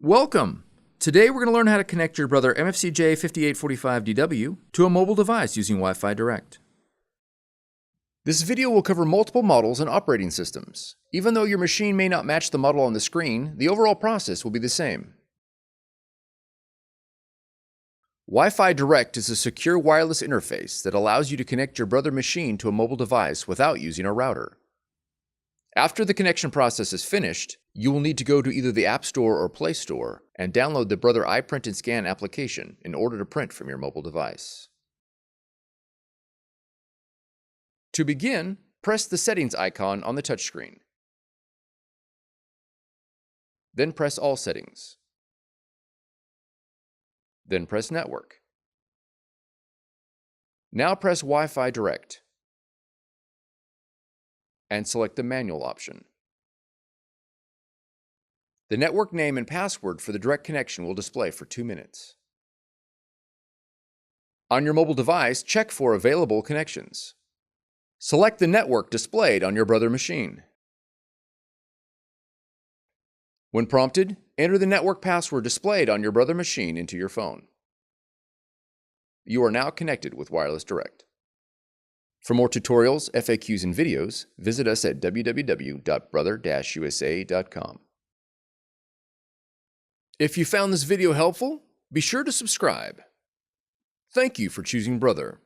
Welcome! Today we're going to learn how to connect your Brother MFC-J5845DW to a mobile device using Wi-Fi Direct. This video will cover multiple models and operating systems. Even though your machine may not match the model on the screen, the overall process will be the same. Wi-Fi Direct is a secure wireless interface that allows you to connect your Brother machine to a mobile device without using a router. After the connection process is finished, you will need to go to either the App Store or Play Store and download the Brother iPrint and Scan application in order to print from your mobile device. To begin, press the Settings icon on the touchscreen. Then press All Settings. Then press Network. Now press Wi-Fi Direct and select the Manual option. The network name and password for the direct connection will display for 2 minutes. On your mobile device, check for available connections. Select the network displayed on your Brother machine. When prompted, enter the network password displayed on your Brother machine into your phone. You are now connected with Wireless Direct. For more tutorials, FAQs, and videos, visit us at www.brother-usa.com. If you found this video helpful, be sure to subscribe. Thank you for choosing Brother.